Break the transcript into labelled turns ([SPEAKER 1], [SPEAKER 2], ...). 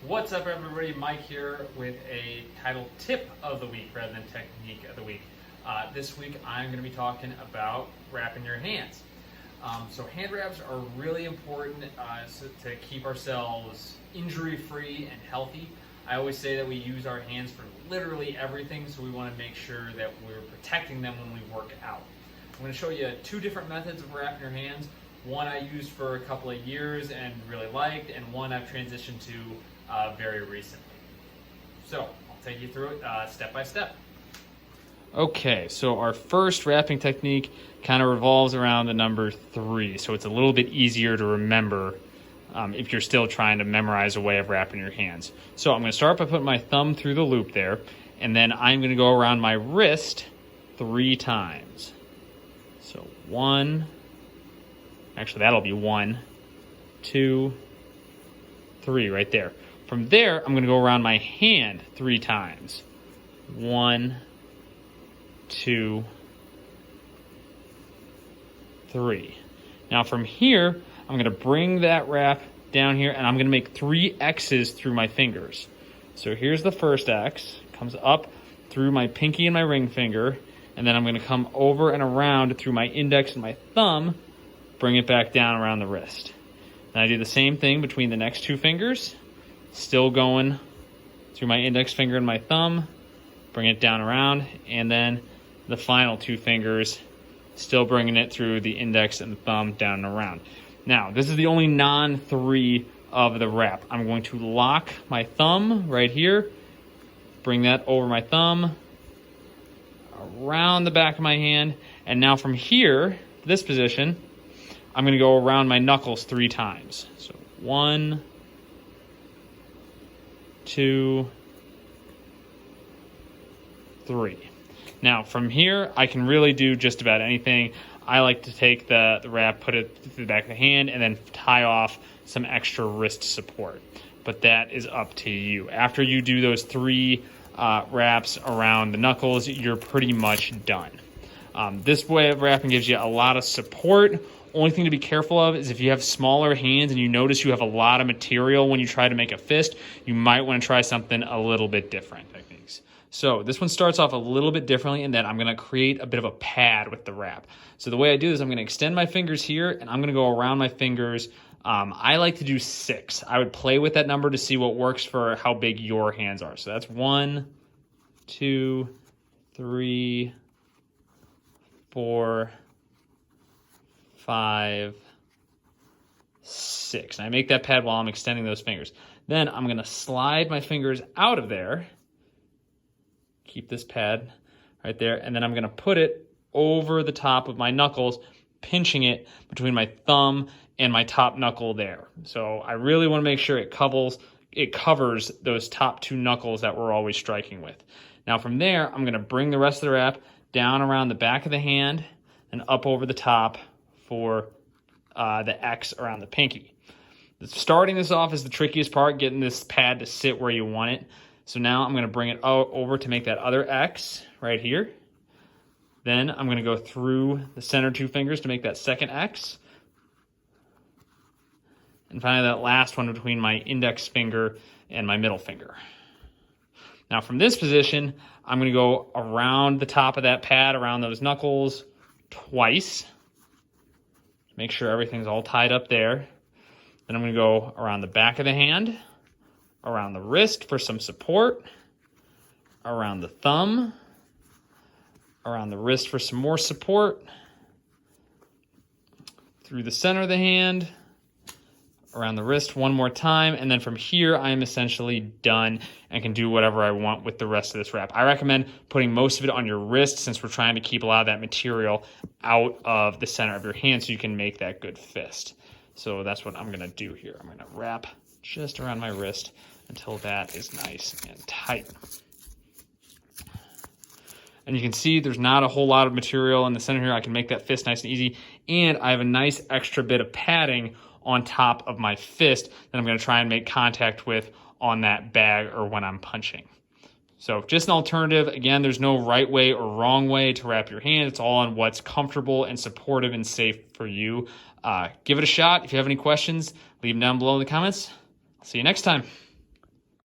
[SPEAKER 1] What's up, everybody? Mike here with a title tip of the week rather than technique of the week. This week I'm going to be talking about wrapping your hands. So hand wraps are really important to keep ourselves injury-free and healthy. I always say that we use our hands for literally everything, so we want to make sure that we're protecting them when we work out. I'm going to show you two different methods of wrapping your hands. One I used for a couple of years and really liked, and one I've transitioned to very recently. So I'll take you through it step by step. Okay, so our first wrapping technique kind of revolves around the number 3, so it's a little bit easier to remember if you're still trying to memorize a way of wrapping your hands. So I'm going to start by putting my thumb through the loop there, and then I'm going to go around my wrist 3 times. So 1, actually that'll be 1, 2, 3 right there. From there, I'm going to go around my hand 3 times. 1, 2, 3. Now from here, I'm going to bring that wrap down here, and I'm going to make 3 X's through my fingers. So here's the first X, comes up through my pinky and my ring finger, and then I'm going to come over and around through my index and my thumb, bring it back down around the wrist. Then I do the same thing between the next 2 fingers, still going through my index finger and my thumb, bring it down around, and then the final 2 fingers, still bringing it through the index and the thumb down and around. Now, this is the only non-3 of the wrap. I'm going to lock my thumb right here, bring that over my thumb, around the back of my hand, and now from here, this position, I'm going to go around my knuckles 3 times. So 1, 2, 3. Now from here, I can really do just about anything. I like to take the wrap, put it through the back of the hand, and then tie off some extra wrist support. But that is up to you. After you do those 3 wraps around the knuckles, you're pretty much done. This way of wrapping gives you a lot of support. Only thing to be careful of is if you have smaller hands and you notice you have a lot of material when you try to make a fist, you might want to try something a little bit different techniques. So this one starts off a little bit differently in that I'm going to create a bit of a pad with the wrap. So the way I do this, I'm going to extend my fingers here, and I'm going to go around my fingers. I like to do 6. I would play with that number to see what works for how big your hands are. So that's 1, 2, 3, 4, 5, 6. And I make that pad while I'm extending those fingers. Then I'm going to slide my fingers out of there. Keep this pad right there. And then I'm going to put it over the top of my knuckles, pinching it between my thumb and my top knuckle there. So I really want to make sure it covers those top 2 knuckles that we're always striking with. Now from there, I'm going to bring the rest of the wrap down around the back of the hand and up over the top for the X around the pinky. Starting this off is the trickiest part, getting this pad to sit where you want it. So now I'm going to bring it over to make that other X right here. Then I'm going to go through the center 2 fingers to make that second X. And finally that last one between my index finger and my middle finger. Now from this position, I'm going to go around the top of that pad, around those knuckles twice. Make sure everything's all tied up there. Then I'm going to go around the back of the hand, around the wrist for some support, around the thumb, around the wrist for some more support, through the center of the hand, around the wrist one more time, and then from here I am essentially done and can do whatever I want with the rest of this wrap. I recommend putting most of it on your wrist since we're trying to keep a lot of that material out of the center of your hand so you can make that good fist. So that's what I'm going to do here. I'm going to wrap just around my wrist until that is nice and tight. And you can see there's not a whole lot of material in the center here. I can make that fist nice and easy, and I have a nice extra bit of padding on top of my fist that I'm going to try and make contact with on that bag or when I'm punching. So just an alternative. Again, there's no right way or wrong way to wrap your hand. It's all on what's comfortable and supportive and safe for you. Give it a shot. If you have any questions, leave them down below in the comments. I'll see you next time.